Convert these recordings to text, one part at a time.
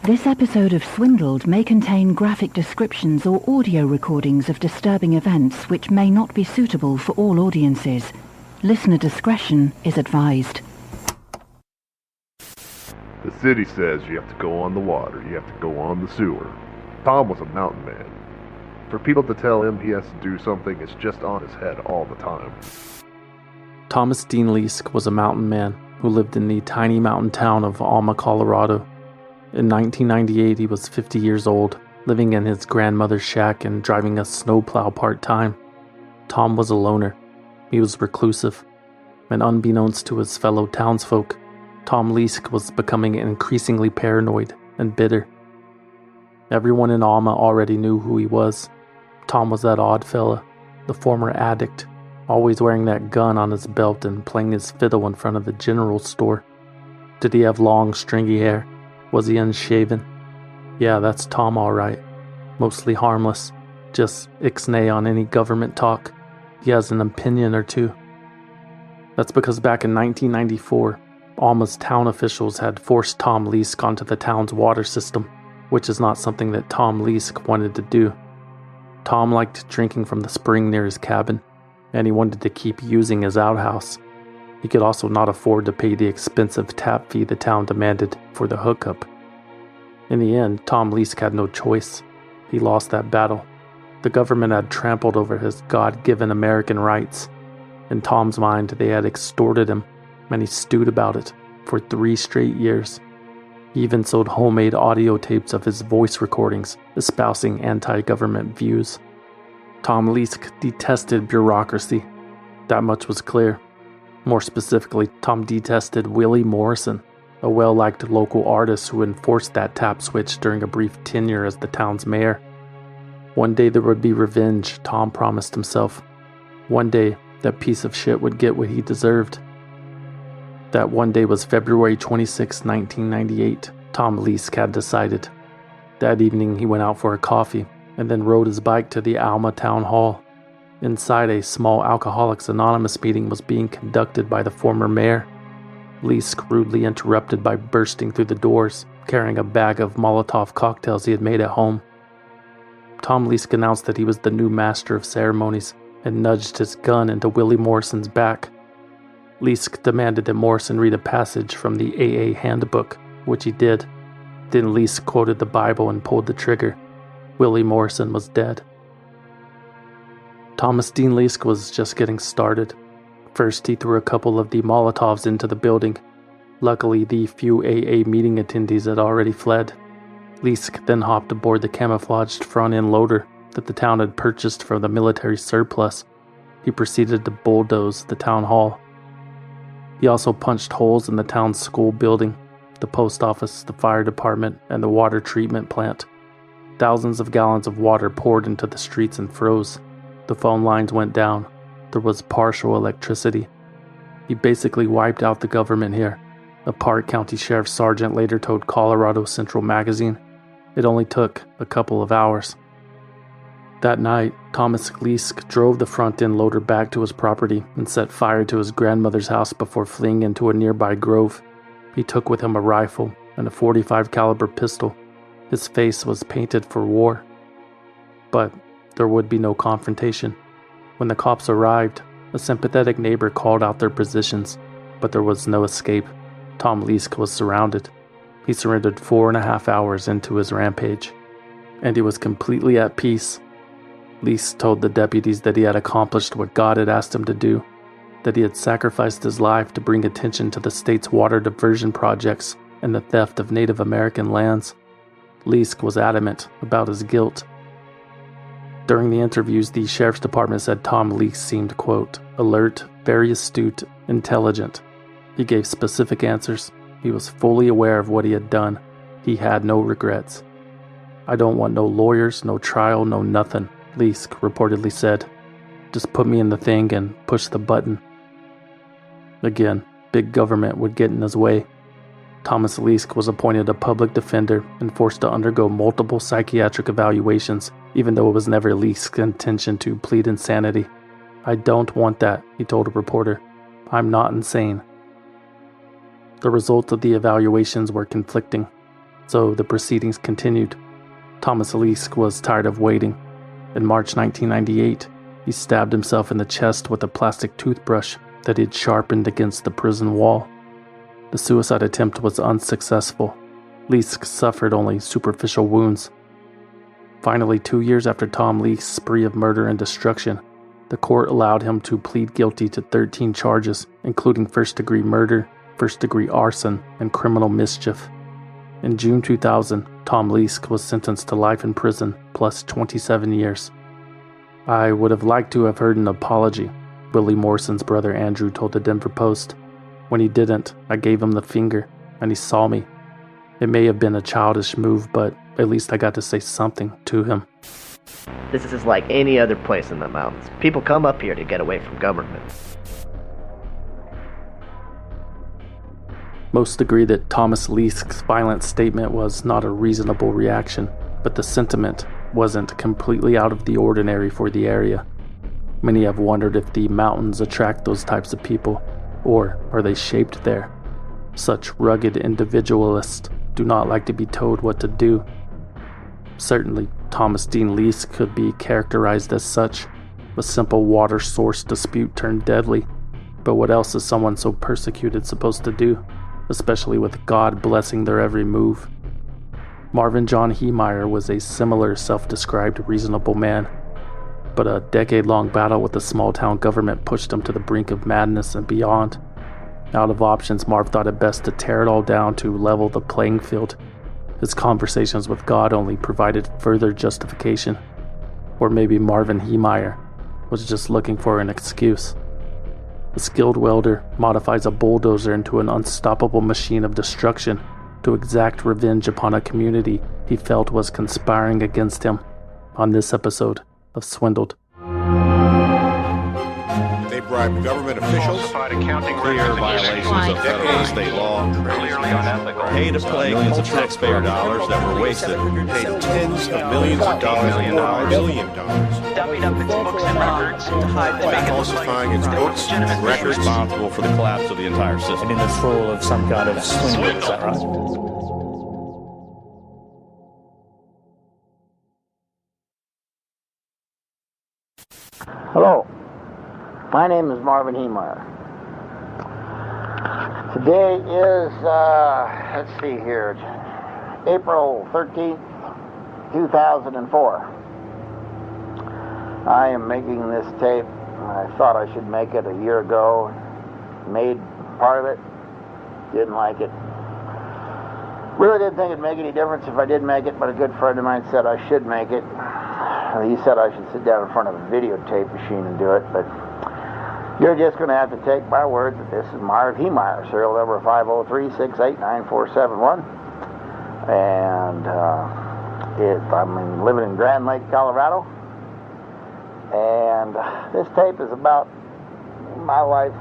This episode of Swindled may contain graphic descriptions or audio recordings of disturbing events which may not be suitable for all audiences. Listener discretion is advised. The city says you have to go on the water, you have to go on the sewer. Tom was a mountain man. For people to tell him he has to do something, it's just on his head all the time. Thomas Dean Leask was a mountain man who lived in the tiny mountain town of Alma, Colorado. In 1998, he was 50 years old, living in his grandmother's shack and driving a snowplow part-time. Tom was a loner. He was reclusive. And unbeknownst to his fellow townsfolk, Tom Leask was becoming increasingly paranoid and bitter. Everyone in Alma already knew who he was. Tom was that odd fella, the former addict, always wearing that gun on his belt and playing his fiddle in front of the general store. Did he have long, stringy hair? Was he unshaven? Yeah, that's Tom all right. Mostly harmless, just ixnay on any government talk. He has an opinion or two. That's because back in 1994, Alma's town officials had forced Tom Leask onto the town's water system, which is not something that Tom Leask wanted to do. Tom liked drinking from the spring near his cabin, and he wanted to keep using his outhouse. He could also not afford to pay the expensive tap fee the town demanded for the hookup. In the end, Tom Leask had no choice. He lost that battle. The government had trampled over his God-given American rights. In Tom's mind, they had extorted him, and he stewed about it for 3 straight years. He even sold homemade audio tapes of his voice recordings, espousing anti-government views. Tom Leask detested bureaucracy. That much was clear. More specifically, Tom detested Willie Morrison, a well-liked local artist who enforced that tap switch during a brief tenure as the town's mayor. One day there would be revenge, Tom promised himself. One day, that piece of shit would get what he deserved. That one day was February 26, 1998, Tom Leask had decided. That evening he went out for a coffee, and then rode his bike to the Alma Town Hall. Inside, a small Alcoholics Anonymous meeting was being conducted by the former mayor. Leask rudely interrupted by bursting through the doors, carrying a bag of Molotov cocktails he had made at home. Tom Leask announced that he was the new master of ceremonies and nudged his gun into Willie Morrison's back. Leask demanded that Morrison read a passage from the AA handbook, which he did. Then Leask quoted the Bible and pulled the trigger. Willie Morrison was dead. Thomas Dean Leask was just getting started. First, he threw a couple of the Molotovs into the building. Luckily, the few AA meeting attendees had already fled. Leask then hopped aboard the camouflaged front-end loader that the town had purchased from the military surplus. He proceeded to bulldoze the town hall. He also punched holes in the town's school building, the post office, the fire department, and the water treatment plant. Thousands of gallons of water poured into the streets and froze. The phone lines went down. There was partial electricity. He basically wiped out the government here, a Park County Sheriff's Sergeant later told Colorado Central magazine. It only took a couple of hours. That night, Thomas Leask drove the front-end loader back to his property and set fire to his grandmother's house before fleeing into a nearby grove. He took with him a rifle and a .45 caliber pistol. His face was painted for war. But there would be no confrontation. When the cops arrived, a sympathetic neighbor called out their positions, but there was no escape. Tom Leask was surrounded. He surrendered 4.5 hours into his rampage, and he was completely at peace. Leask told the deputies that he had accomplished what God had asked him to do, that he had sacrificed his life to bring attention to the state's water diversion projects and the theft of Native American lands. Leask was adamant about his guilt. During the interviews, the sheriff's department said Tom Leask seemed, quote, alert, very astute, intelligent. He gave specific answers. He was fully aware of what he had done. He had no regrets. I don't want no lawyers, no trial, no nothing, Leask reportedly said. Just put me in the thing and push the button. Again, big government would get in his way. Thomas Leask was appointed a public defender and forced to undergo multiple psychiatric evaluations, even though it was never Leask's intention to plead insanity. I don't want that, he told a reporter. I'm not insane. The results of the evaluations were conflicting. so the proceedings continued. Thomas Leask was tired of waiting. In March 1998, he stabbed himself in the chest with a plastic toothbrush that he had sharpened against the prison wall. The suicide attempt was unsuccessful. Leask suffered only superficial wounds. Finally, 2 years after Tom Leask's spree of murder and destruction, the court allowed him to plead guilty to 13 charges, including first-degree murder, first-degree arson, and criminal mischief. In June 2000, Tom Leask was sentenced to life in prison plus 27 years. "I would have liked to have heard an apology," Willie Morrison's brother Andrew told the Denver Post. "When he didn't, I gave him the finger, and he saw me. It may have been a childish move, but at least I got to say something to him." This is like any other place in the mountains. People come up here to get away from government. Most agree that Thomas Leask's violent statement was not a reasonable reaction, but the sentiment wasn't completely out of the ordinary for the area. Many have wondered if the mountains attract those types of people, or are they shaped there? Such rugged individualists do not like to be told what to do. Certainly, Thomas Dean Leask could be characterized as such. A simple water source dispute turned deadly. But what else is someone so persecuted supposed to do, especially with God blessing their every move? Marvin John Heemeyer was a similar self-described reasonable man, but a decade-long battle with the small-town government pushed him to the brink of madness and beyond. Out of options, Marv thought it best to tear it all down to level the playing field. His conversations with God only provided further justification. Or maybe Marvin Heemeyer was just looking for an excuse. A skilled welder modifies a bulldozer into an unstoppable machine of destruction to exact revenge upon a community he felt was conspiring against him. On this episode of Swindled. They bribed government officials, clear violations of federal and state law, pay to play millions of taxpayer dollars that were wasted, paid tens of millions of dollars, $1 billion. Dummied up its books and records to hide the By falsifying its books and records, responsible for the collapse of the entire system. In this role of some kind of swindler, is that right? Hello, my name is Marvin Heemeyer. Today is, let's see here, April 13th, 2004. I am making this tape. I thought I should make it a year ago. Made part of it. Didn't like it. Really didn't think it'd make any difference if I did make it, but a good friend of mine said I should make it. He said I should sit down in front of a videotape machine and do it, but you're just going to have to take my word that this is Marvin Heemeyer, serial number 503-689-4771. And I'm living in Grand Lake, Colorado. And this tape is about my life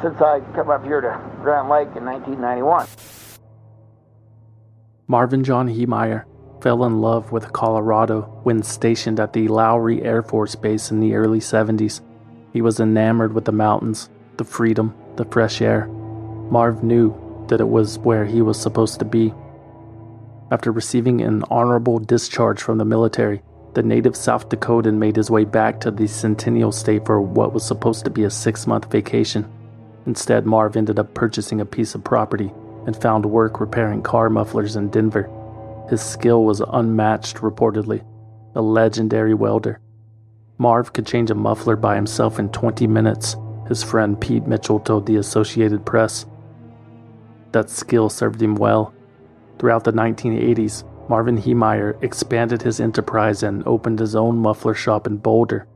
since I come up here to Grand Lake in 1991. Marvin John Heemeyer fell in love with Colorado when stationed at the Lowry Air Force Base in the early 70s. He was enamored with the mountains, the freedom, the fresh air. Marv knew that it was where he was supposed to be. After receiving an honorable discharge from the military, the native South Dakotan made his way back to the Centennial State for what was supposed to be a 6-month vacation. Instead, Marv ended up purchasing a piece of property and found work repairing car mufflers in Denver. His skill was unmatched, reportedly. A legendary welder. Marv could change a muffler by himself in 20 minutes, his friend Pete Mitchell told the Associated Press. That skill served him well. Throughout the 1980s, Marvin Heemeyer expanded his enterprise and opened his own muffler shop in Boulder.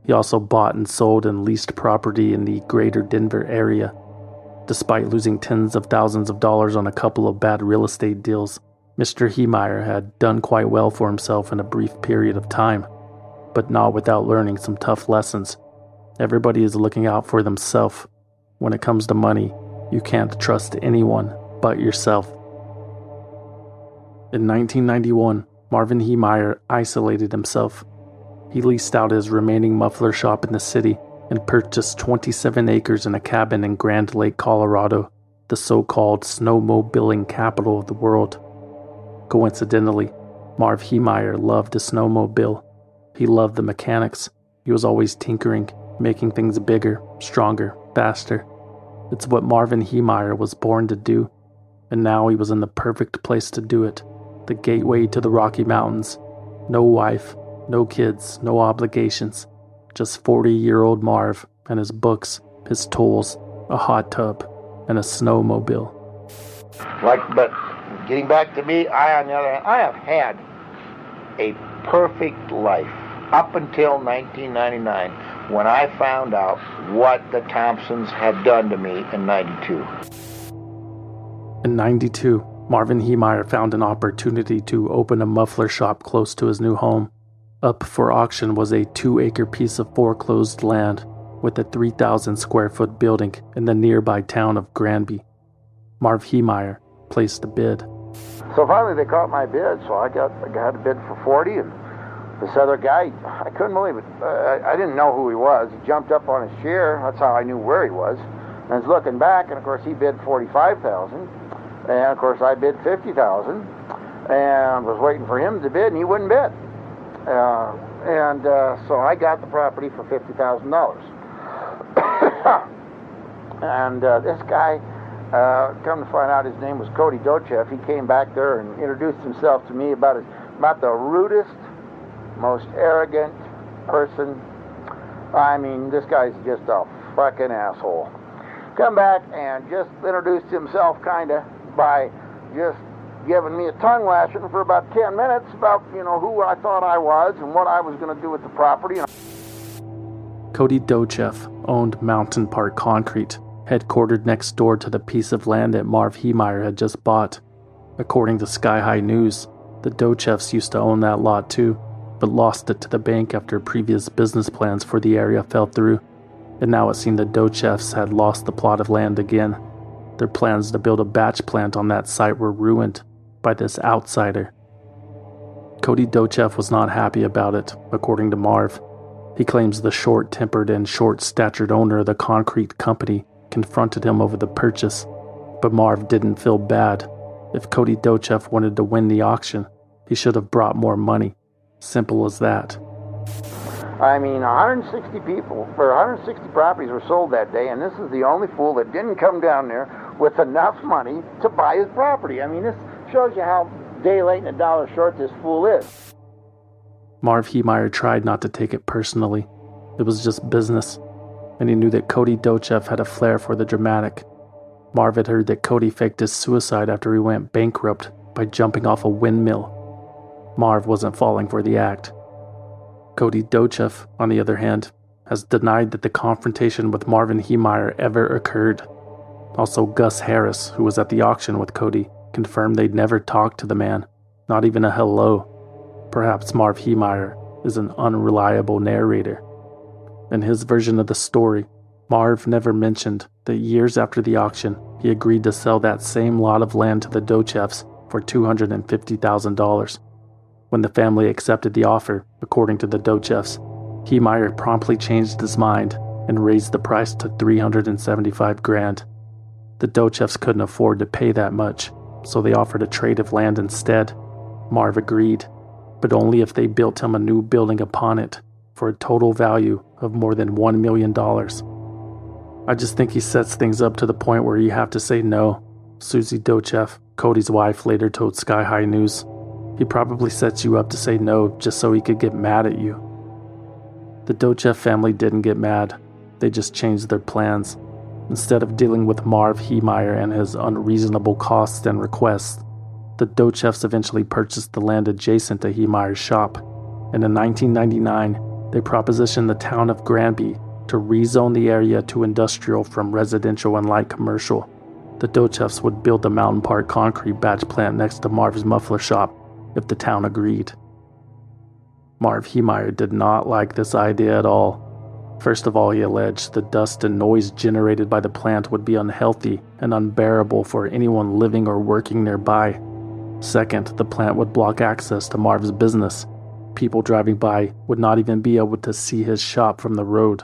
He also bought and sold and leased property in the greater Denver area. Despite losing tens of thousands of dollars on a couple of bad real estate deals, Mr. Heemeyer had done quite well for himself in a brief period of time, but not without learning some tough lessons. Everybody is looking out for themselves. When it comes to money, you can't trust anyone but yourself. In 1991, Marvin Heemeyer isolated himself. He leased out his remaining muffler shop in the city and purchased 27 acres in a cabin in Grand Lake, Colorado, the so-called snowmobiling capital of the world. Coincidentally, Marv Heemeyer loved a snowmobile. He loved the mechanics. He was always tinkering, making things bigger, stronger, faster. It's what Marvin Heemeyer was born to do, and now he was in the perfect place to do it. The gateway to the Rocky Mountains. No wife, no kids, no obligations. Just 40-year-old Marv and his books, his tools, a hot tub, and a snowmobile. But getting back to me, on the other hand, I have had a perfect life up until 1999, when I found out what the Thompsons had done to me in 92. In 92, Marvin Heemeyer found an opportunity to open a muffler shop close to his new home. Up for auction was a 2-acre piece of foreclosed land with a 3,000-square-foot building in the nearby town of Granby. Marv Heemeyer placed a bid. So finally they caught my bid, so I got a bid for 40, and this other guy, I couldn't believe it. I didn't know who he was. He jumped up on his chair. That's how I knew where he was. And I was looking back, and of course he bid $45,000, and of course I bid $50,000, and was waiting for him to bid, and he wouldn't bid. So I got the property for $50,000. And this guy, come to find out, his name was Cody Dochev. He came back there and introduced himself to me about the rudest, most arrogant person. I mean, this guy's just a fucking asshole. Come back and just introduced himself kind of by just giving me a tongue lashing for about 10 minutes about, who I thought I was and what I was going to do with the property. Cody Dochev owned Mountain Park Concrete, headquartered next door to the piece of land that Marv Heemeyer had just bought. According to Sky High News, the Dochevs used to own that lot too, but lost it to the bank after previous business plans for the area fell through, and now it seemed the Dochevs had lost the plot of land again. Their plans to build a batch plant on that site were ruined by this outsider. Cody Dochev was not happy about it, according to Marv. He claims the short-tempered and short-statured owner of the concrete company confronted him over the purchase, but Marv didn't feel bad. If Cody Dochev wanted to win the auction, he should have brought more money. Simple as that. I mean, 160 people, or 160 properties were sold that day, and this is the only fool that didn't come down there with enough money to buy his property. I mean, this shows you how day late and a dollar short this fool is. Marv Heemeyer tried not to take it personally. It was just business, and he knew that Cody Dochev had a flair for the dramatic. Marv had heard that Cody faked his suicide after he went bankrupt by jumping off a windmill. Marv wasn't falling for the act. Cody Dochev, on the other hand, has denied that the confrontation with Marvin Heemeyer ever occurred. Also, Gus Harris, who was at the auction with Cody, confirmed they'd never talked to the man, not even a hello. Perhaps Marv Heemeyer is an unreliable narrator. In his version of the story, Marv never mentioned that years after the auction, he agreed to sell that same lot of land to the Dochevs for $250,000. When the family accepted the offer, according to the Dochevs, Heemeyer promptly changed his mind and raised the price to $375,000. The Dochevs couldn't afford to pay that much, so they offered a trade of land instead. Marv agreed, but only if they built him a new building upon it for a total value of more than $1 million. I just think he sets things up to the point where you have to say no, Susie Dochev, Cody's wife, later told Sky High News. He probably sets you up to say no just so he could get mad at you. The Dochev family didn't get mad. They just changed their plans. Instead of dealing with Marv Heemeyer and his unreasonable costs and requests, the Dochevs eventually purchased the land adjacent to Heemeyer's shop, and in 1999, they propositioned the town of Granby to rezone the area to industrial from residential and light commercial. The Dochevs would build the Mountain Park concrete batch plant next to Marv's muffler shop if the town agreed. Marv Heemeyer did not like this idea at all. First of all, he alleged the dust and noise generated by the plant would be unhealthy and unbearable for anyone living or working nearby. Second, the plant would block access to Marv's business. People driving by would not even be able to see his shop from the road.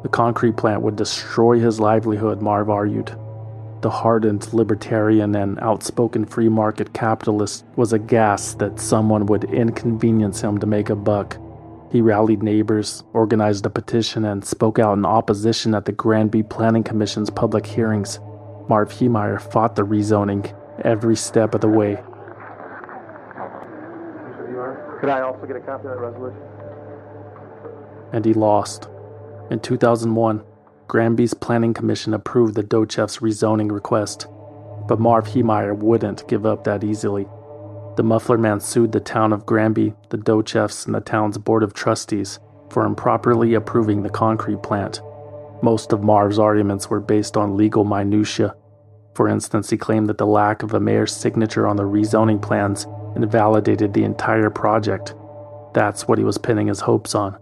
The concrete plant would destroy his livelihood, Marv argued. The hardened libertarian and outspoken free market capitalist was aghast that someone would inconvenience him to make a buck. He rallied neighbors, organized a petition, and spoke out in opposition at the Granby Planning Commission's public hearings. Marv Heemeyer fought the rezoning every step of the way. Could I also get a copy of that resolution? And he lost. In 2001, Granby's Planning Commission approved the Docheff's rezoning request, but Marv Heemeyer wouldn't give up that easily. The muffler man sued the town of Granby, the Docheffs, and the town's board of trustees for improperly approving the concrete plant. Most of Marv's arguments were based on legal minutiae. For instance, he claimed that the lack of a mayor's signature on the rezoning plans invalidated the entire project. That's what he was pinning his hopes on.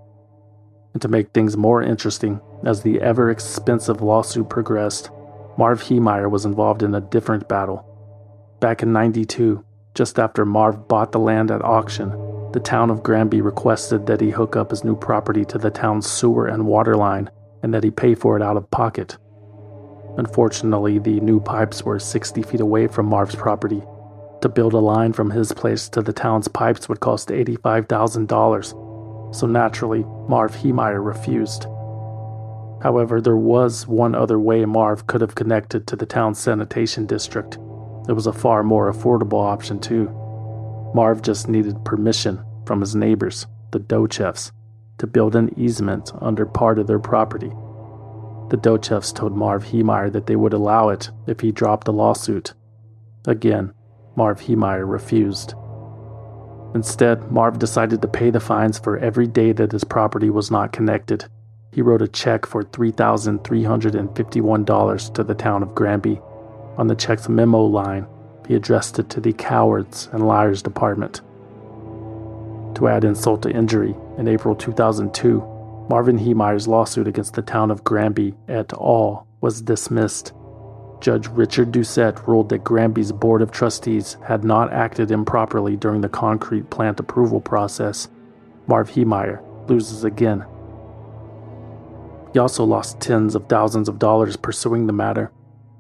And to make things more interesting, as the ever-expensive lawsuit progressed, Marv Heemeyer was involved in a different battle. Back in '92, just after Marv bought the land at auction, the town of Granby requested that he hook up his new property to the town's sewer and water line, and that he pay for it out of pocket. Unfortunately, the new pipes were 60 feet away from Marv's property. To build a line from his place to the town's pipes would cost $85,000. So naturally, Marv Heemeyer refused. However, there was one other way Marv could have connected to the town's sanitation district. It was a far more affordable option too. Marv just needed permission from his neighbors, the Docheffs, to build an easement under part of their property. The Docheffs told Marv Heemeyer that they would allow it if he dropped the lawsuit. Again, Marv Heemeyer refused. Instead, Marv decided to pay the fines for every day that his property was not connected. He wrote a check for $3,351 to the town of Granby. On the check's memo line, he addressed it to the Cowards and Liars Department. To add insult to injury, in April 2002, Marvin Heemeyer's lawsuit against the town of Granby et al. Was dismissed. Judge Richard Doucette ruled that Granby's Board of Trustees had not acted improperly during the concrete plant approval process. Marv Heemeyer loses again. He also lost tens of thousands of dollars pursuing the matter.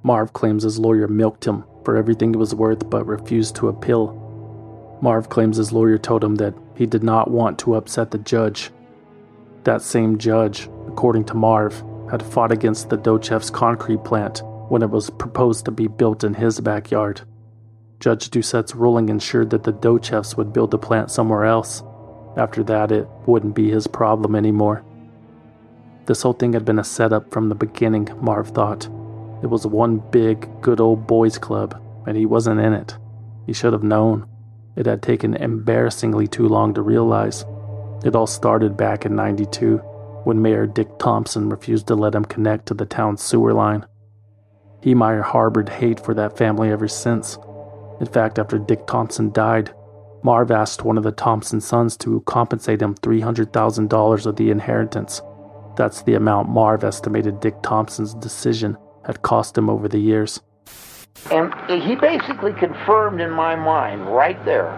Marv claims his lawyer milked him for everything it was worth but refused to appeal. Marv claims his lawyer told him that he did not want to upset the judge. That same judge, according to Marv, had fought against the Docheff's concrete plant when it was proposed to be built in his backyard. Judge Doucette's ruling ensured that the Docheffs would build the plant somewhere else. After that, it wouldn't be his problem anymore. This whole thing had been a setup from the beginning, Marv thought. It was one big, good old boys club, and he wasn't in it. He should have known. It had taken embarrassingly too long to realize. It all started back in '92, when Mayor Dick Thompson refused to let him connect to the town's sewer line. Heemeyer harbored hate for that family ever since. In fact, after Dick Thompson died, Marv asked one of the Thompson sons to compensate him $300,000 of the inheritance. That's the amount Marv estimated Dick Thompson's decision had cost him over the years. And he basically confirmed in my mind right there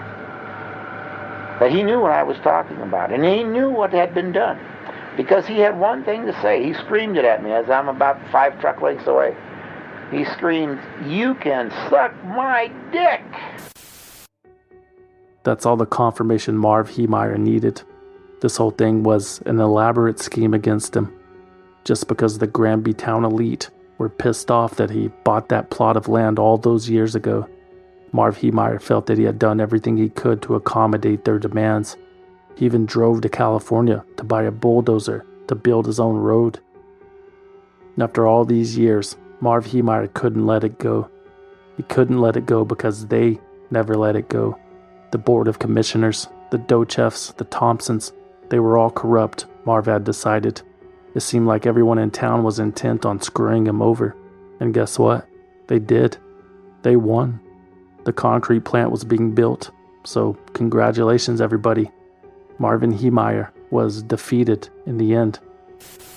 that he knew what I was talking about, and he knew what had been done, because he had one thing to say. He screamed it at me as I'm about 5 truck lengths away. He screamed, "You can suck my dick!" That's all the confirmation Marv Heemeyer needed. This whole thing was an elaborate scheme against him. Just because the Granby town elite were pissed off that he bought that plot of land all those years ago, Marv Heemeyer felt that he had done everything he could to accommodate their demands. He even drove to California to buy a bulldozer to build his own road. And after all these years, Marv Heemeyer couldn't let it go. He couldn't let it go because they never let it go. The Board of Commissioners, the Docheffs, the Thompsons, they were all corrupt, Marv had decided. It seemed like everyone in town was intent on screwing him over. And guess what? They did. They won. The concrete plant was being built. So congratulations, everybody. Marvin Heemeyer was defeated in the end.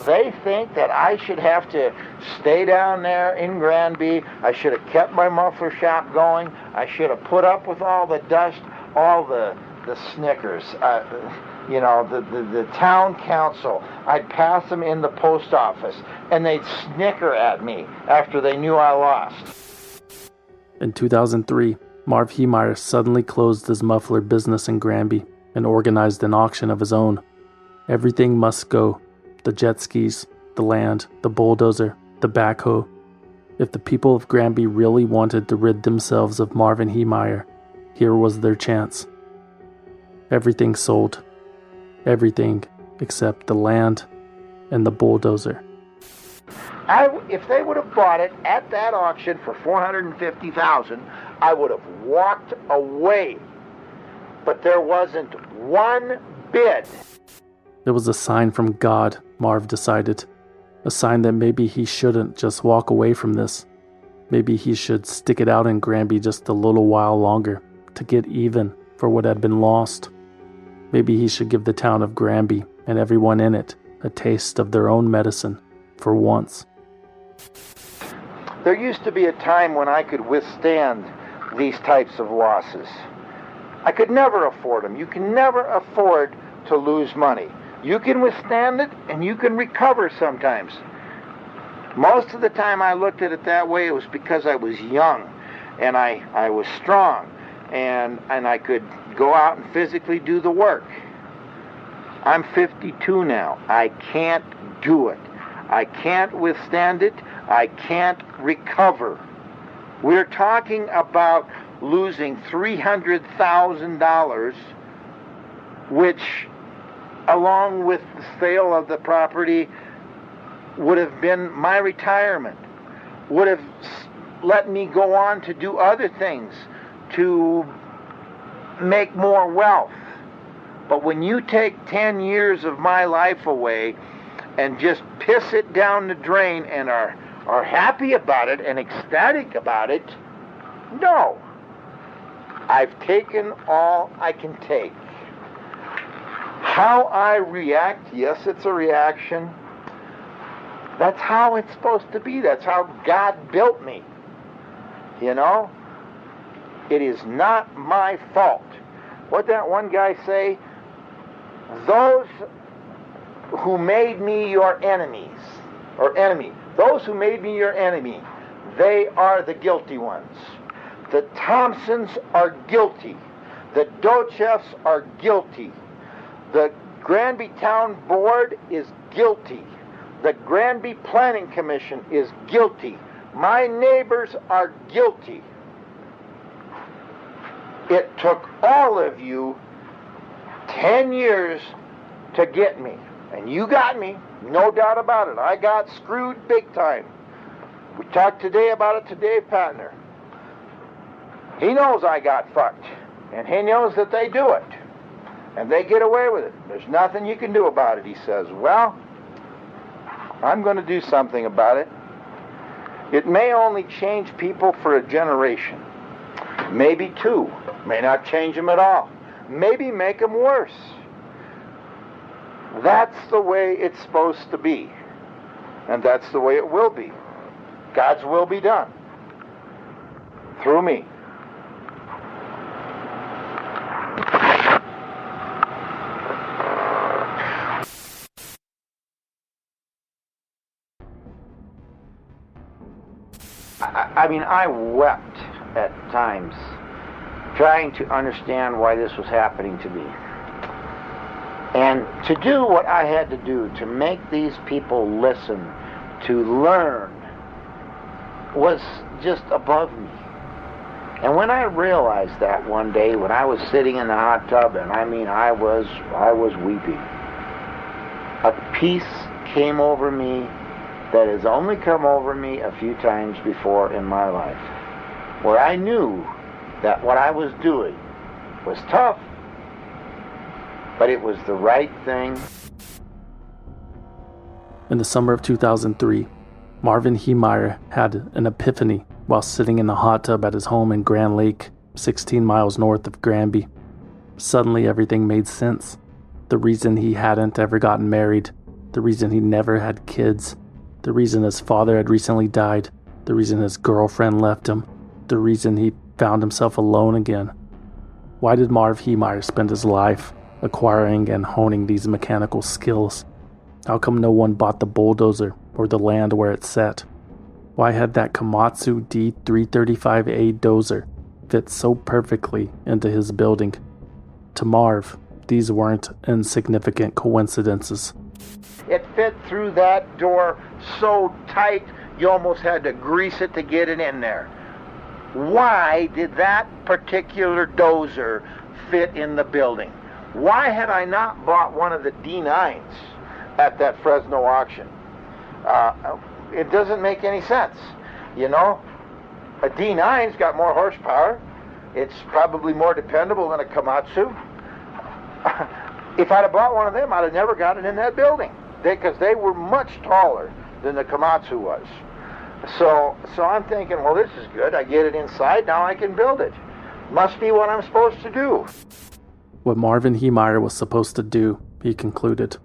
They think that I should have to stay down there in Granby. I should have kept my muffler shop going. I should have put up with all the dust, all the the Snickers. The town council. I'd pass them in the post office, and they'd snicker at me after they knew I lost. In 2003, Marv Heemeyer suddenly closed his muffler business in Granby and organized an auction of his own. Everything must go. The jet skis, the land, the bulldozer, the backhoe. If the people of Granby really wanted to rid themselves of Marvin Heemeyer, here was their chance. Everything sold. Everything except the land and the bulldozer. If they would have bought it at that auction for $450,000, I would have walked away. But there wasn't one bid. It was a sign from God, Marv decided. A sign that maybe he shouldn't just walk away from this. Maybe he should stick it out in Granby just a little while longer to get even for what had been lost. Maybe he should give the town of Granby and everyone in it a taste of their own medicine for once. There used to be a time when I could withstand these types of losses. I could never afford them. You can never afford to lose money. You can withstand it and you can recover sometimes. Most of the time I looked at it that way, it was because I was young and I was strong and I could go out and physically do the work. I'm 52 now. I can't do it. I can't withstand it. I can't recover. We're talking about losing $300,000, which, along with the sale of the property, would have been my retirement, would have let me go on to do other things, to make more wealth. But when you take 10 years of my life away and just piss it down the drain and are happy about it and ecstatic about it, no. I've taken all I can take. How I react, yes, it's a reaction. That's how it's supposed to be. That's how God built me. You know? It is not my fault. What'd that one guy say? Those who made me your enemies, or enemy, those who made me your enemy, they are the guilty ones. The Thompsons are guilty. The Dochefs are guilty. The Granby Town Board is guilty. The Granby Planning Commission is guilty. My neighbors are guilty. It took all of you 10 years to get me. And you got me, no doubt about it. I got screwed big time. We talked today about it to Dave Patner. He knows I got fucked. And he knows that they do it. And they get away with it. There's nothing you can do about it, he says. Well, I'm going to do something about it. It may only change people for a generation. Maybe two. May not change them at all. Maybe make them worse. That's the way it's supposed to be. And that's the way it will be. God's will be done. Through me. I wept at times trying to understand why this was happening to me. And to do what I had to do to make these people listen, to learn, was just above me. And when I realized that one day, when I was sitting in the hot tub, and I was weeping, a peace came over me that has only come over me a few times before in my life, where I knew that what I was doing was tough, but it was the right thing. In the summer of 2003, Marvin Heemeyer had an epiphany while sitting in the hot tub at his home in Grand Lake, 16 miles north of Granby. Suddenly everything made sense. The reason he hadn't ever gotten married, the reason he never had kids, the reason his father had recently died, the reason his girlfriend left him, the reason he found himself alone again. Why did Marv Heemeyer spend his life acquiring and honing these mechanical skills? How come no one bought the bulldozer or the land where it sat? Why had that Komatsu D335A dozer fit so perfectly into his building? To Marv, these weren't insignificant coincidences. It fit through that door so tight you almost had to grease it to get it in there. Why did that particular dozer fit in the building? Why had I not bought one of the D9s at that Fresno auction? It doesn't make any sense. You know, a D9's got more horsepower. It's probably more dependable than a Komatsu. If I'd have bought one of them, I'd have never got it in that building, because they were much taller than the Komatsu was. So I'm thinking, well, this is good. I get it inside, now I can build it. Must be what I'm supposed to do. What Marvin Heemeyer was supposed to do, he concluded,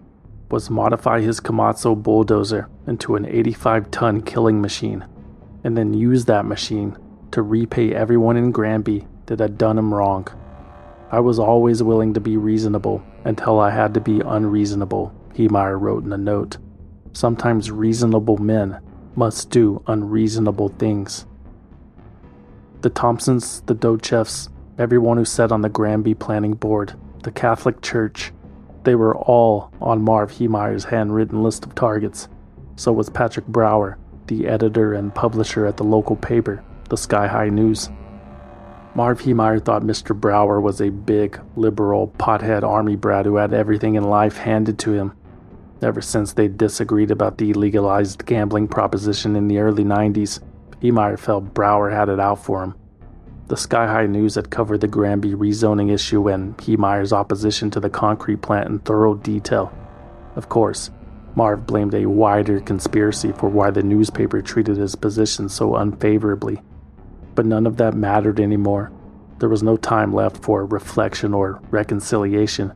was modify his Komatsu bulldozer into an 85-ton killing machine, and then use that machine to repay everyone in Granby that had done him wrong. I was always willing to be reasonable until I had to be unreasonable, Heemeyer wrote in a note. Sometimes reasonable men must do unreasonable things. The Thompsons, the Dochefs, everyone who sat on the Granby planning board, the Catholic Church, they were all on Marv Heemeyer's handwritten list of targets. So was Patrick Brower, the editor and publisher at the local paper, the Sky High News. Marv Heemeyer thought Mr. Brower was a big, liberal, pothead army brat who had everything in life handed to him. Ever since they disagreed about the legalized gambling proposition in the early 90s, Heemeyer felt Brower had it out for him. The Sky High News had covered the Granby rezoning issue and Heemeyer's opposition to the concrete plant in thorough detail. Of course, Marv blamed a wider conspiracy for why the newspaper treated his position so unfavorably. But none of that mattered anymore. There was no time left for reflection or reconciliation.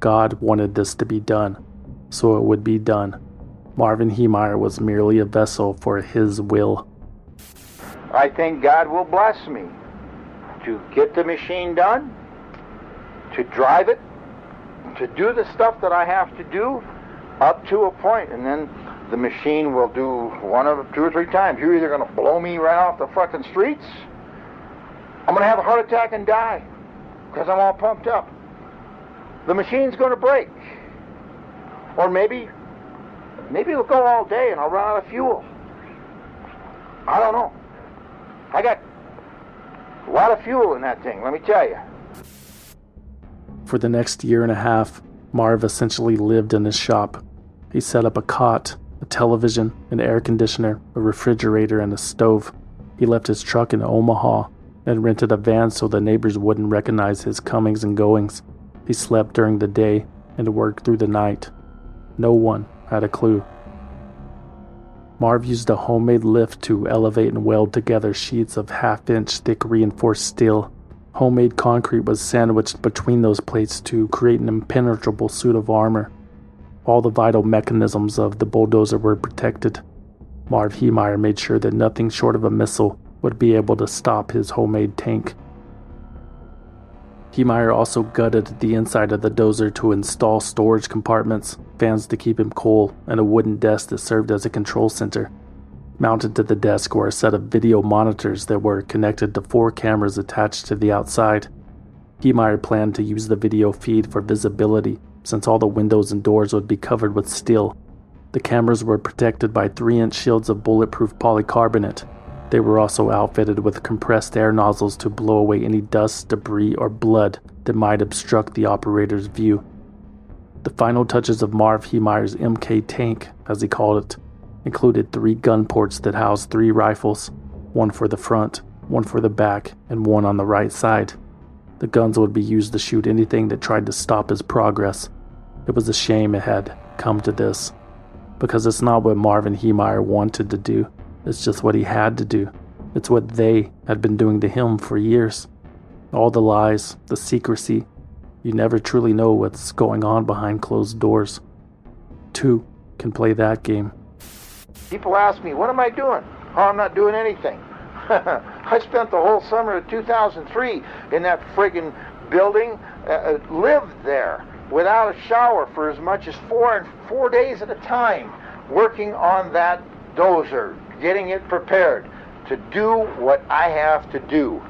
God wanted this to be done, so it would be done. Marvin Heemeyer was merely a vessel for his will. I think God will bless me to get the machine done, to drive it, to do the stuff that I have to do up to a point, and then the machine will do one of 2 or 3 times. You're either going to blow me right off the fucking streets, I'm going to have a heart attack and die because I'm all pumped up. The machine's going to break. Or maybe it'll go all day and I'll run out of fuel. I don't know. I got a lot of fuel in that thing, let me tell you. For the next year and a half, Marv essentially lived in his shop. He set up a cot, a television, an air conditioner, a refrigerator, and a stove. He left his truck in Omaha and rented a van so the neighbors wouldn't recognize his comings and goings. He slept during the day and worked through the night. No one had a clue. Marv used a homemade lift to elevate and weld together sheets of half-inch thick reinforced steel. Homemade concrete was sandwiched between those plates to create an impenetrable suit of armor. All the vital mechanisms of the bulldozer were protected. Marv Heemeyer made sure that nothing short of a missile would be able to stop his homemade tank. Heemeyer also gutted the inside of the dozer to install storage compartments, fans to keep him cool, and a wooden desk that served as a control center. Mounted to the desk were a set of video monitors that were connected to 4 cameras attached to the outside. Heemeyer planned to use the video feed for visibility, since all the windows and doors would be covered with steel. The cameras were protected by 3-inch shields of bulletproof polycarbonate. They were also outfitted with compressed air nozzles to blow away any dust, debris, or blood that might obstruct the operator's view. The final touches of Marv Heemeyer's MK tank, as he called it, included 3 gun ports that housed 3 rifles, 1 for the front, 1 for the back, and 1 on the right side. The guns would be used to shoot anything that tried to stop his progress. It was a shame it had come to this, because it's not what Marvin Heemeyer wanted to do. It's just what he had to do. It's what they had been doing to him for years. All the lies, the secrecy. You never truly know what's going on behind closed doors. 2 can play that game. People ask me, what am I doing? Oh, I'm not doing anything. I spent the whole summer of 2003 in that friggin' building, lived there without a shower for as much as 4 days at a time, working on that dozer, getting it prepared to do what I have to do.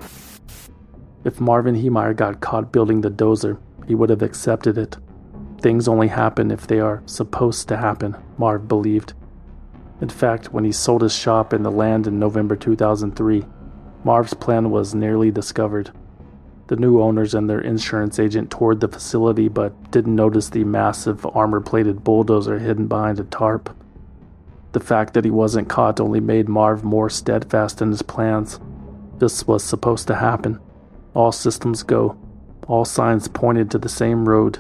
If Marvin Heemeyer got caught building the dozer, he would have accepted it. Things only happen if they are supposed to happen, Marv believed. In fact, when he sold his shop and the land in November 2003, Marv's plan was nearly discovered. The new owners and their insurance agent toured the facility but didn't notice the massive armor-plated bulldozer hidden behind a tarp. The fact that he wasn't caught only made Marv more steadfast in his plans. This was supposed to happen. All systems go. All signs pointed to the same road.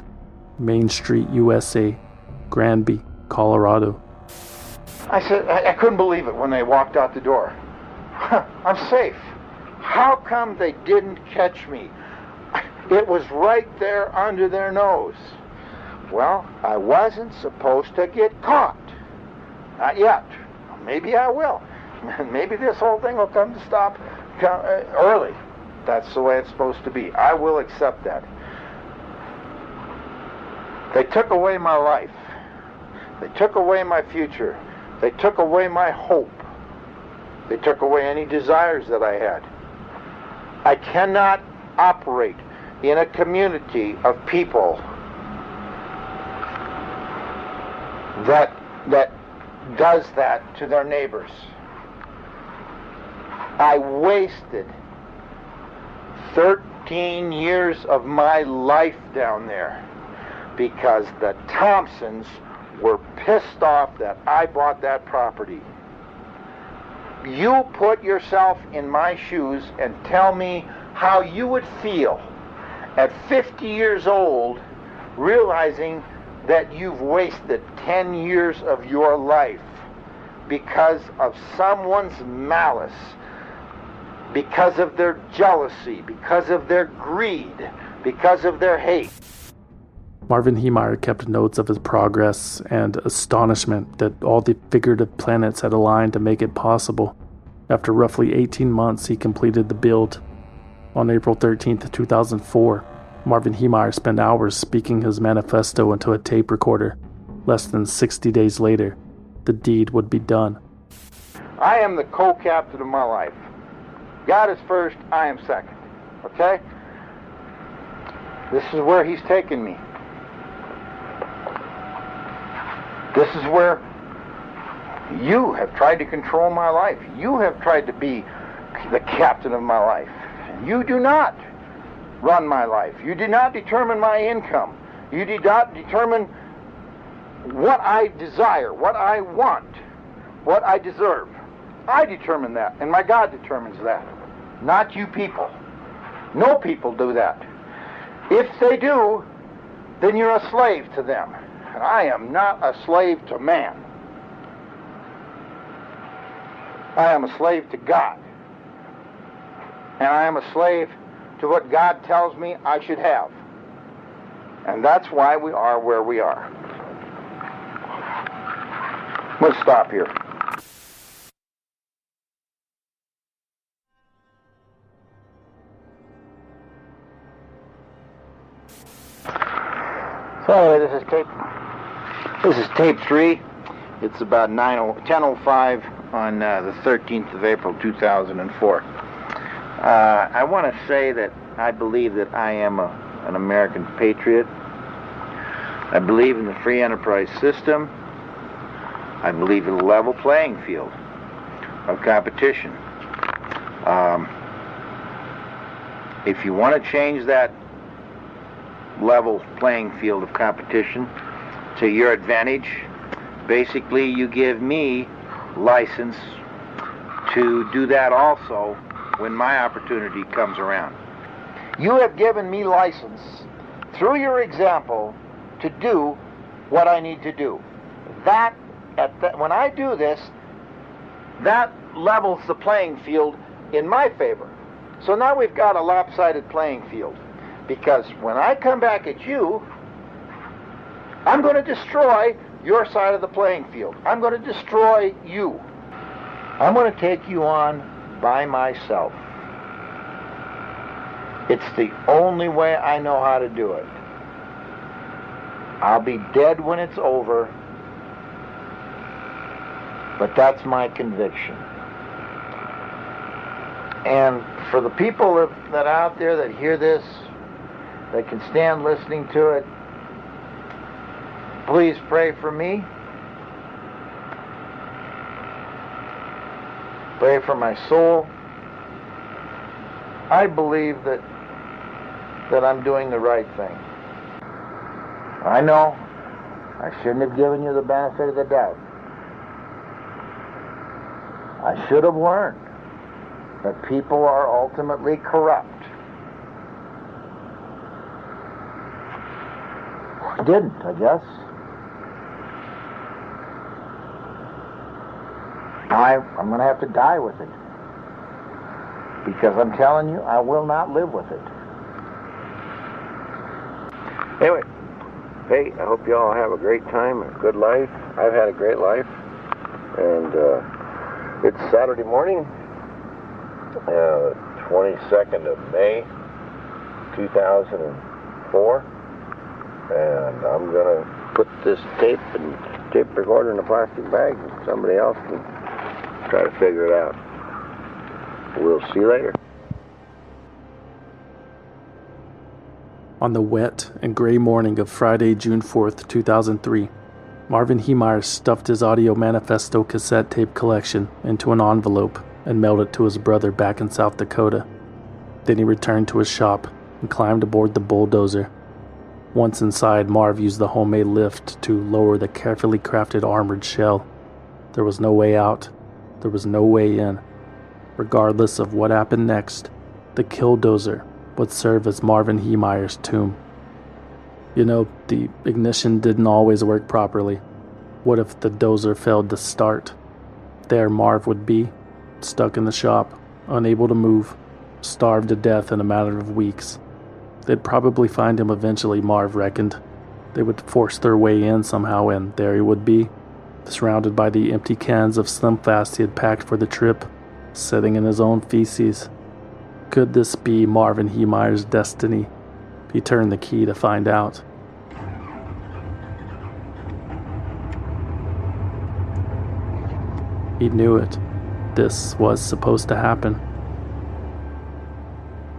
Main Street, USA, Granby, Colorado. I said, I couldn't believe it when they walked out the door. I'm safe. How come they didn't catch me? It was right there under their nose. Well, I wasn't supposed to get caught. Not yet. Maybe I will. Maybe this whole thing will come to stop early. That's the way it's supposed to be. I will accept that. They took away my life. They took away my future. They took away my hope. They took away any desires that I had. I cannot operate in a community of people that does that to their neighbors. I wasted 13 years of my life down there because the Thompsons were pissed off that I bought that property. You put yourself in my shoes and tell me how you would feel at 50 years old realizing that you've wasted 10 years of your life because of someone's malice, because of their jealousy, because of their greed, because of their hate. Marvin Heemeyer kept notes of his progress and astonishment that all the figurative planets had aligned to make it possible. After roughly 18 months, he completed the build. On April 13, 2004, Marvin Heemeyer spent hours speaking his manifesto into a tape recorder. Less than 60 days later, the deed would be done. I am the co-captain of my life. God is first, I am second. Okay? This is where he's taken me. This is where you have tried to control my life. You have tried to be the captain of my life. You do not run my life. You do not determine my income. You do not determine what I desire, what I want, what I deserve. I determine that, and my God determines that. Not you people. No people do that. If they do, then you're a slave to them. And I am not a slave to man. I am a slave to God. And I am a slave to what God tells me I should have. And that's why we are where we are. Let's stop here. So anyway, this is tape 3. It's about 10:05 on the 13th of April, 2004. I want to say that I believe that I am an American patriot. I believe in the free enterprise system. I believe in a level playing field of competition. If you want to change that level playing field of competition to your advantage, basically you give me license to do that also when my opportunity comes around. You have given me license through your example to do what I need to do. When I do this, that levels the playing field in my favor. So now we've got a lopsided playing field. Because when I come back at you, I'm going to destroy your side of the playing field. I'm going to destroy you. I'm going to take you on by myself. It's the only way I know how to do it. I'll be dead when it's over, but that's my conviction. And for the people that are out there that hear this, that can stand listening to it, please pray for me. Pray for my soul. I believe that I'm doing the right thing. I know I shouldn't have given you the benefit of the doubt. I should have learned that people are ultimately corrupt. I didn't, I guess. I'm going to have to die with it. Because I'm telling you, I will not live with it. Anyway, hey, I hope you all have a great time, a good life. I've had a great life. And it's Saturday morning, 22nd of May, 2004. And I'm going to put this tape recorder in a plastic bag, and somebody else can try to figure it out. We'll see you later. On the wet and gray morning of Friday, June 4th, 2003, Marvin Heemeyer stuffed his audio Manifesto cassette tape collection into an envelope and mailed it to his brother back in South Dakota. Then he returned to his shop and climbed aboard the bulldozer. Once inside, Marv used the homemade lift to lower the carefully crafted armored shell. There was no way out. There was no way in. Regardless of what happened next, the Killdozer would serve as Marvin Heemeyer's tomb. You know, the ignition didn't always work properly. What if the dozer failed to start? There Marv would be, stuck in the shop, unable to move, starved to death in a matter of weeks. They'd probably find him eventually, Marv reckoned. They would force their way in somehow, and there he would be, surrounded by the empty cans of Slim Fast he had packed for the trip, sitting in his own feces. Could this be Marvin Heemeyer's destiny? He turned the key to find out. He knew it. This was supposed to happen.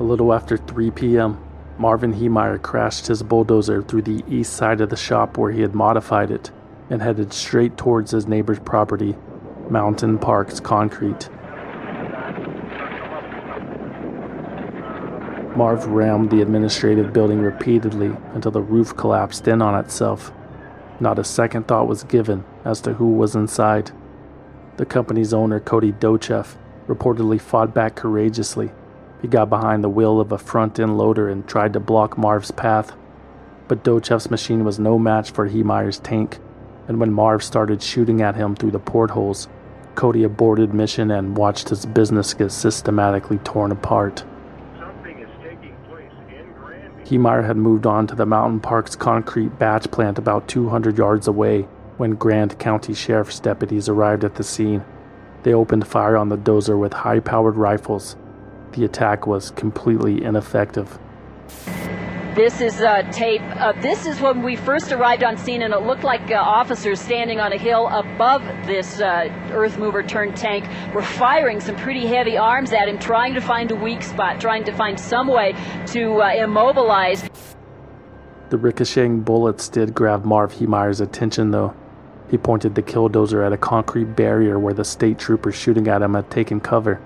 A little after 3 p.m., Marvin Heemeyer crashed his bulldozer through the east side of the shop where he had modified it and headed straight towards his neighbor's property, Mountain Parks Concrete. Marv rammed the administrative building repeatedly until the roof collapsed in on itself. Not a second thought was given as to who was inside. The company's owner, Cody Dochev, reportedly fought back courageously. He got behind the wheel of a front-end loader and tried to block Marv's path. But Dochev's machine was no match for Heemeyer's tank, and when Marv started shooting at him through the portholes, Cody aborted mission and watched his business get systematically torn apart. Heemeyer had moved on to the Mountain Parks Concrete batch plant about 200 yards away when Grand County Sheriff's deputies arrived at the scene. They opened fire on the dozer with high-powered rifles. The attack was completely ineffective. This is tape. This is when we first arrived on scene, and it looked like officers standing on a hill above this earth mover turned tank were firing some pretty heavy arms at him, trying to find a weak spot, trying to find some way to immobilize. The ricocheting bullets did grab Marv Heemeyer's attention, though. He pointed the Killdozer at a concrete barrier where the state troopers shooting at him had taken cover.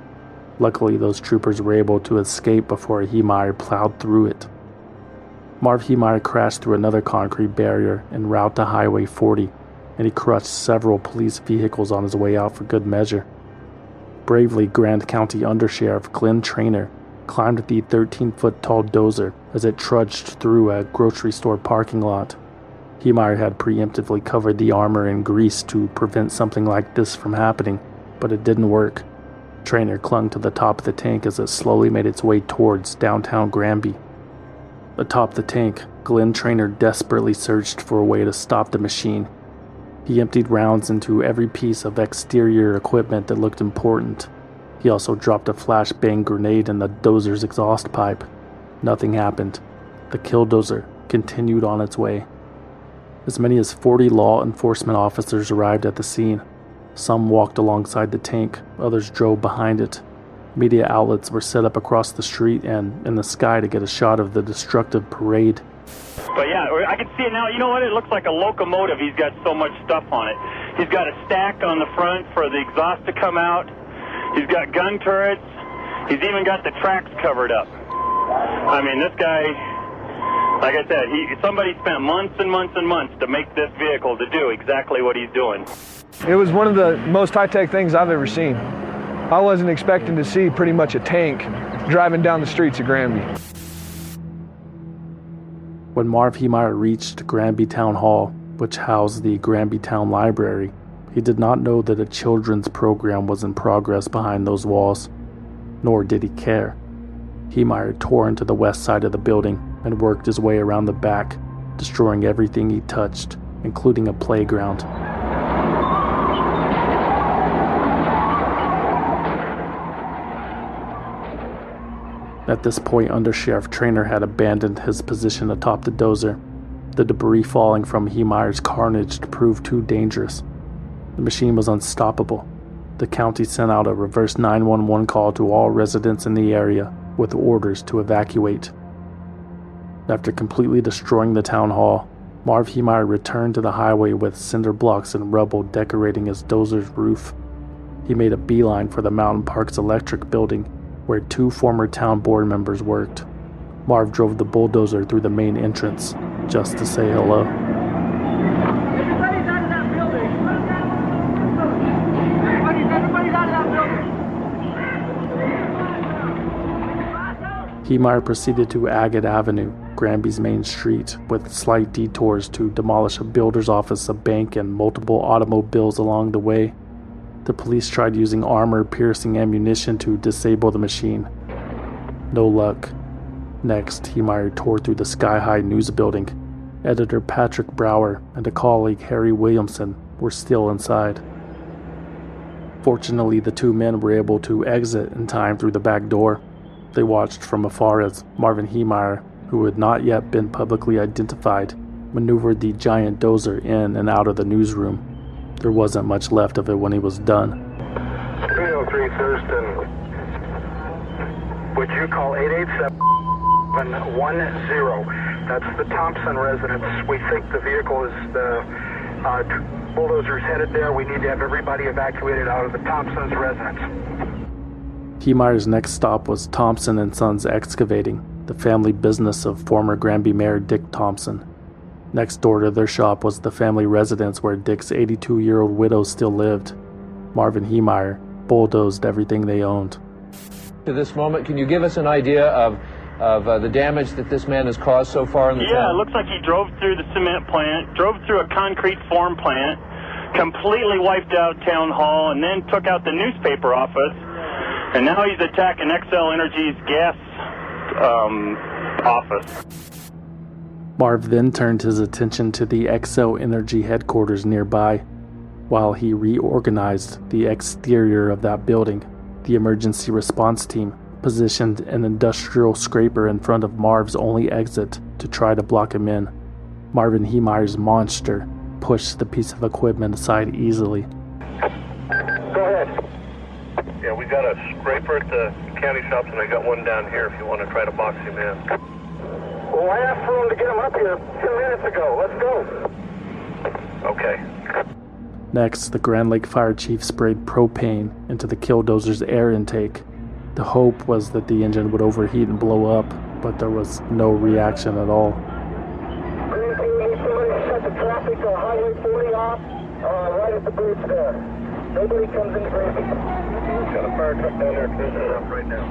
Luckily, those troopers were able to escape before Heemeyer plowed through it. Marv Heemeyer crashed through another concrete barrier en route to Highway 40, and he crushed several police vehicles on his way out for good measure. Bravely, Grand County Undersheriff Glenn Traynor climbed the 13-foot-tall dozer as it trudged through a grocery store parking lot. Heemeyer had preemptively covered the armor in grease to prevent something like this from happening, but it didn't work. Traynor clung to the top of the tank as it slowly made its way towards downtown Granby. Atop the tank, Glenn Traynor desperately searched for a way to stop the machine. He emptied rounds into every piece of exterior equipment that looked important. He also dropped a flashbang grenade in the dozer's exhaust pipe. Nothing happened. The Killdozer continued on its way. As many as 40 law enforcement officers arrived at the scene. Some walked alongside the tank, others drove behind it. Media outlets were set up across the street and in the sky to get a shot of the destructive parade. But yeah, I can see it now. You know what? It looks like a locomotive. He's got so much stuff on it. He's got a stack on the front for the exhaust to come out. He's got gun turrets. He's even got the tracks covered up. I mean, this guy, like I said, somebody spent months and months and months to make this vehicle to do exactly what he's doing. It was one of the most high-tech things I've ever seen. I wasn't expecting to see pretty much a tank driving down the streets of Granby. When Marv Heemeyer reached Granby Town Hall, which housed the Granby Town Library, he did not know that a children's program was in progress behind those walls, nor did he care. Heemeyer tore into the west side of the building and worked his way around the back, destroying everything he touched, including a playground. At this point, Undersheriff Traynor had abandoned his position atop the dozer. The debris falling from Heemeyer's carnage proved too dangerous. The machine was unstoppable. The county sent out a reverse 911 call to all residents in the area with orders to evacuate. After completely destroying the town hall, Marv Heemeyer returned to the highway with cinder blocks and rubble decorating his dozer's roof. He made a beeline for the Mountain Parks Electric building, where 2 former town board members worked. Marv drove the bulldozer through the main entrance just to say hello. Everybody's out of that building. Everybody's out of that building. Heemeyer proceeded to Agate Avenue, Granby's main street, with slight detours to demolish a builder's office, a bank, and multiple automobiles along the way. The police tried using armor-piercing ammunition to disable the machine. No luck. Next, Heemeyer tore through the Sky High News building. Editor Patrick Brower and a colleague, Harry Williamson, were still inside. Fortunately, the 2 men were able to exit in time through the back door. They watched from afar as Marvin Heemeyer, who had not yet been publicly identified, maneuvered the giant dozer in and out of the newsroom. There wasn't much left of it when he was done. 303 Thurston. Would you call 887-10? That's the Thompson residence. We think the vehicle is the bulldozer's headed there. We need to have everybody evacuated out of the Thompson's residence. Heemeyer's next stop was Thompson & Sons Excavating, the family business of former Granby Mayor Dick Thompson. Next door to their shop was the family residence where Dick's 82-year-old widow still lived. Marvin Heemeyer bulldozed everything they owned. To this moment, can you give us an idea of the damage that this man has caused so far in the town? Yeah, it looks like he drove through the cement plant, drove through a concrete form plant, completely wiped out town hall, and then took out the newspaper office. And now he's attacking XL Energy's gas office. Marv then turned his attention to the XL Energy headquarters nearby. While he reorganized the exterior of that building, the emergency response team positioned an industrial scraper in front of Marv's only exit to try to block him in. Marvin Heemeyer's monster pushed the piece of equipment aside easily. Go ahead. Yeah, we got a scraper at the county shops, and I got one down here if you want to try to box him in. Well, I asked for him to get him up here 2 minutes ago. Let's go. Okay. Next, the Grand Lake Fire Chief sprayed propane into the Killdozer's air intake. The hope was that the engine would overheat and blow up, but there was no reaction at all. Somebody shut the traffic to Highway 40 off, right at the bridge there. Nobody comes into Granby. Got a fire truck down there cleaning it up right now.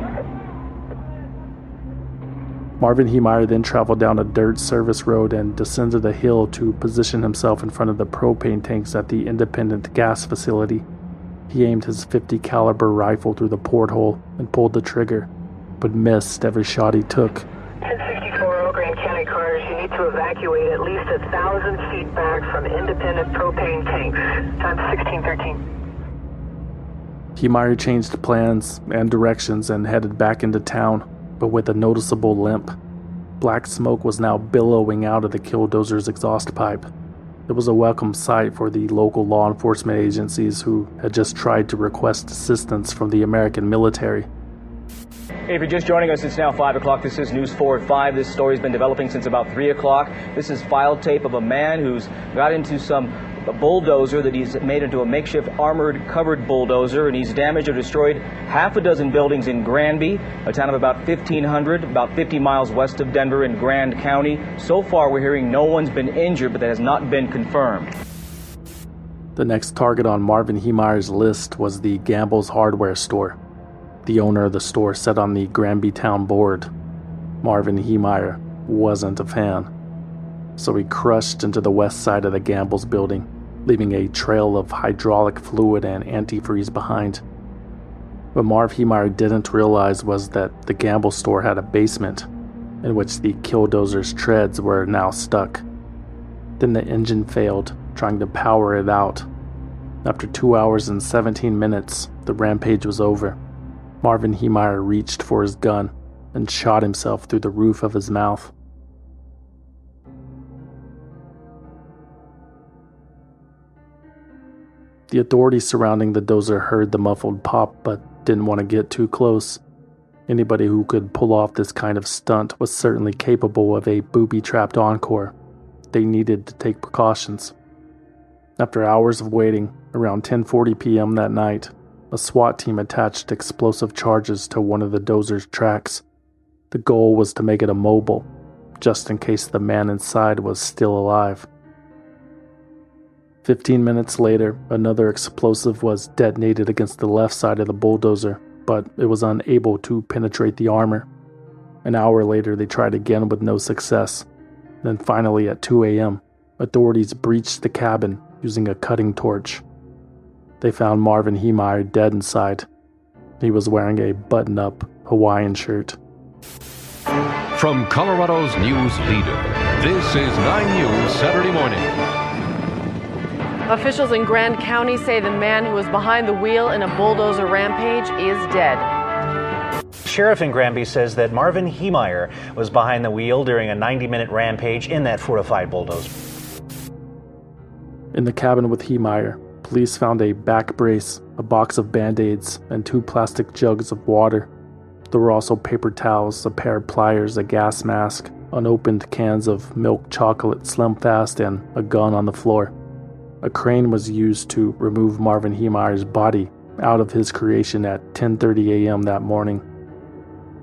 Marvin Heemeyer then traveled down a dirt service road and descended a hill to position himself in front of the propane tanks at the independent gas facility. He aimed his .50 caliber rifle through the porthole and pulled the trigger, but missed every shot he took. 1064 Oak Grand County cars, you need to evacuate at least 1,000 feet back from independent propane tanks. Time 1613. Heemeyer changed plans and directions and headed back into town. but with a noticeable limp. Black smoke was now billowing out of the Killdozer's exhaust pipe. It was a welcome sight for the local law enforcement agencies who had just tried to request assistance from the American military. Hey, if you're just joining us, it's now 5 o'clock. This is News 4 at 5. This story's been developing since about 3 o'clock. This is file tape of a man who's got into some bulldozer that he's made into a makeshift armored covered bulldozer, and he's damaged or destroyed half a dozen buildings in Granby, a town of about 1,500, about 50 miles west of Denver in Grand County. So far, we're hearing no one's been injured, but that has not been confirmed. The next target on Marvin Heemeyer's list was the Gamble's hardware store. The owner of the store said on the Granby town board, Marvin Heemeyer wasn't a fan. So he crushed into the west side of the Gamble's building, leaving a trail of hydraulic fluid and antifreeze behind. What Marv Heemeyer didn't realize was that the Gamble store had a basement, in which the Killdozer's treads were now stuck. Then the engine failed, trying to power it out. After 2 hours and 17 minutes, the rampage was over. Marvin Heemeyer reached for his gun and shot himself through the roof of his mouth. The authorities surrounding the dozer heard the muffled pop but didn't want to get too close. Anybody who could pull off this kind of stunt was certainly capable of a booby-trapped encore. They needed to take precautions. After hours of waiting, around 10:40 p.m. that night, a SWAT team attached explosive charges to one of the dozer's tracks. The goal was to make it immobile, just in case the man inside was still alive. 15 minutes later, another explosive was detonated against the left side of the bulldozer, but it was unable to penetrate the armor. An hour later, they tried again with no success. Then finally, at 2 a.m., authorities breached the cabin using a cutting torch. They found Marvin Heemeyer dead inside. He was wearing a button-up Hawaiian shirt. From Colorado's news leader, this is 9 News Saturday Morning. Officials in Grand County say the man who was behind the wheel in a bulldozer rampage is dead. Sheriff in Granby says that Marvin Heemeyer was behind the wheel during a 90-minute rampage in that fortified bulldozer. In the cabin with Heemeyer, police found a back brace, a box of Band-Aids, and 2 plastic jugs of water. There were also paper towels, a pair of pliers, a gas mask, unopened cans of milk chocolate Slim Fast, and a gun on the floor. A crane was used to remove Marvin Heemeyer's body out of his creation at 10:30 a.m. that morning.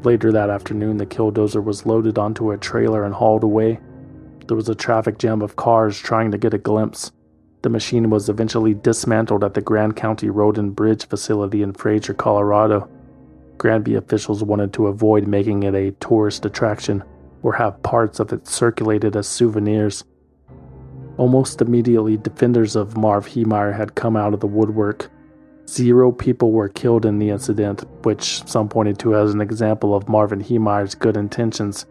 Later that afternoon, the Killdozer was loaded onto a trailer and hauled away. There was a traffic jam of cars trying to get a glimpse. The machine was eventually dismantled at the Grand County Road and Bridge facility in Fraser, Colorado. Granby officials wanted to avoid making it a tourist attraction or have parts of it circulated as souvenirs. Almost immediately, defenders of Marv Heemeyer had come out of the woodwork. 0 people were killed in the incident, which some pointed to as an example of Marvin Heemeyer's good intentions.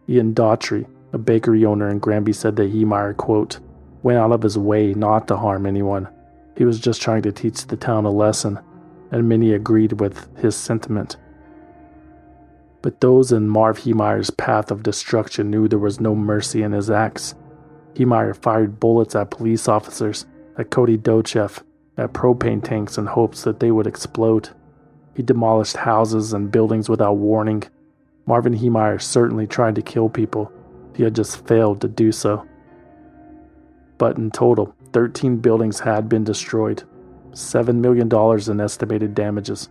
Ian Daughtry, a bakery owner in Granby, said that Heemeyer, quote, went out of his way not to harm anyone. He was just trying to teach the town a lesson, and many agreed with his sentiment. But those in Marv Heemeyer's path of destruction knew there was no mercy in his acts. Heemeyer fired bullets at police officers, at Cody Dochev, at propane tanks in hopes that they would explode. He demolished houses and buildings without warning. Marvin Heemeyer certainly tried to kill people. He had just failed to do so. But in total, 13 buildings had been destroyed, $7 million in estimated damages.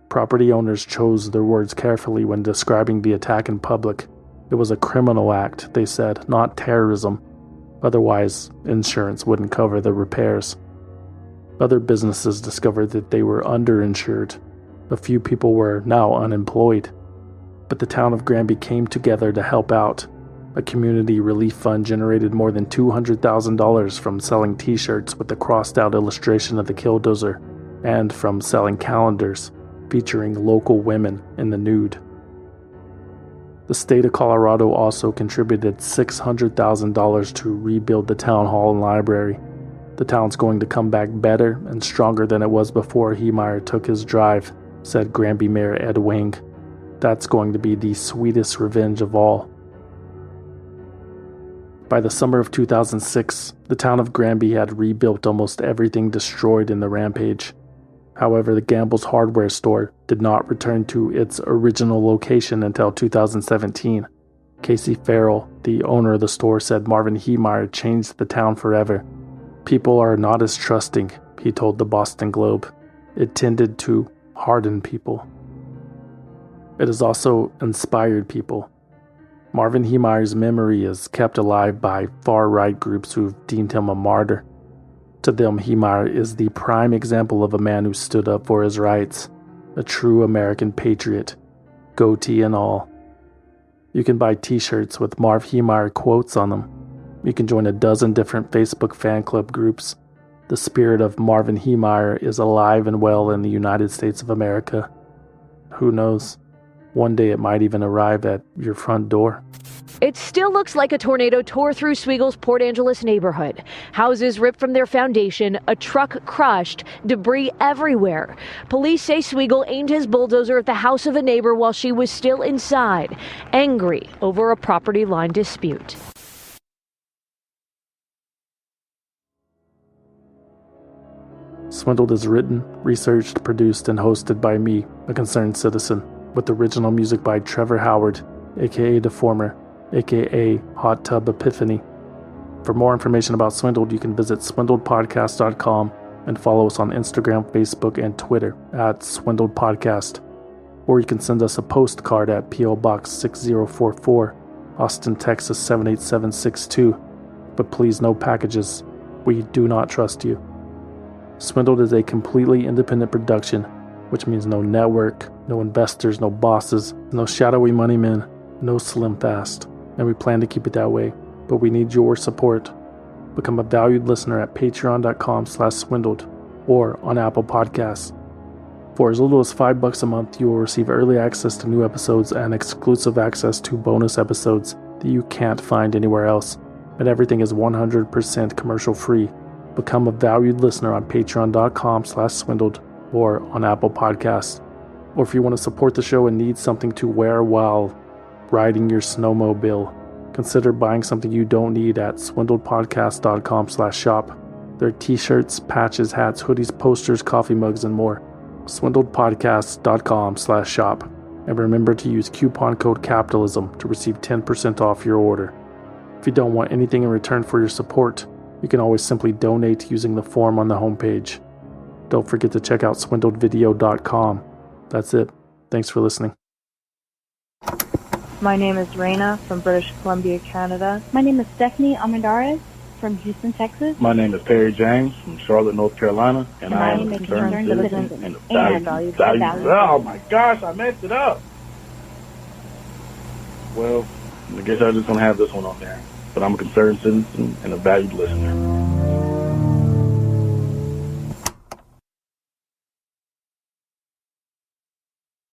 Property owners chose their words carefully when describing the attack in public. It was a criminal act, they said, not terrorism. Otherwise, insurance wouldn't cover the repairs. Other businesses discovered that they were underinsured. A few people were now unemployed. But the town of Granby came together to help out. A community relief fund generated more than $200,000 from selling t-shirts with the crossed-out illustration of the Killdozer, and from selling calendars featuring local women in the nude. The state of Colorado also contributed $600,000 to rebuild the town hall and library. The town's going to come back better and stronger than it was before Heemeyer took his drive, said Granby Mayor Ed Wing. That's going to be the sweetest revenge of all. By the summer of 2006, the town of Granby had rebuilt almost everything destroyed in the rampage. However, the Gamble's hardware store did not return to its original location until 2017. Casey Farrell, the owner of the store, said Marvin Heemeyer changed the town forever. People are not as trusting, he told the Boston Globe. It tended to harden people. It has also inspired people. Marvin Heemeyer's memory is kept alive by far-right groups who've deemed him a martyr. To them, Heemeyer is the prime example of a man who stood up for his rights, a true American patriot, goatee and all. You can buy t-shirts with Marv Heemeyer quotes on them. You can join a dozen different Facebook fan club groups. The spirit of Marvin Heemeyer is alive and well in the United States of America. Who knows? One day it might even arrive at your front door. It still looks like a tornado tore through Swiegel's Port Angeles neighborhood. Houses ripped from their foundation, a truck crushed, debris everywhere. Police say Swiegel aimed his bulldozer at the house of a neighbor while she was still inside, angry over a property line dispute. Swindled is written, researched, produced, and hosted by me, a concerned citizen, with original music by Trevor Howard, aka Deformer, aka Hot Tub Epiphany. For more information about Swindled, you can visit swindledpodcast.com and follow us on Instagram, Facebook, and Twitter at Swindled Podcast. Or you can send us a postcard at P.O. Box 6044, Austin, Texas 78762. But please, no packages. We do not trust you. Swindled is a completely independent production, which means no network, no investors, no bosses, no shadowy money men, no slim fast. And we plan to keep it that way, but we need your support. Become a valued listener at patreon.com/swindled or on Apple Podcasts. For as little as $5 a month, you will receive early access to new episodes and exclusive access to bonus episodes that you can't find anywhere else. And everything is 100% commercial free. Become a valued listener on patreon.com/swindled or on Apple Podcasts. Or if you want to support the show and need something to wear while riding your snowmobile, consider buying something you don't need at swindledpodcast.com/shop. There are t-shirts, patches, hats, hoodies, posters, coffee mugs, and more. swindledpodcast.com/shop. And remember to use coupon code CAPITALISM to receive 10% off your order. If you don't want anything in return for your support, you can always simply donate using the form on the homepage. Don't forget to check out swindledvideo.com. That's it. Thanks for listening. My name is Raina from British Columbia, Canada. My name is Stephanie Almendarez from Houston, Texas. My name is Perry James from Charlotte, North Carolina, and I am a concerned citizen and valued. Oh my gosh, I messed it up. Well, I guess I'm just going to have this one on there. But I'm a concerned citizen and a valued listener.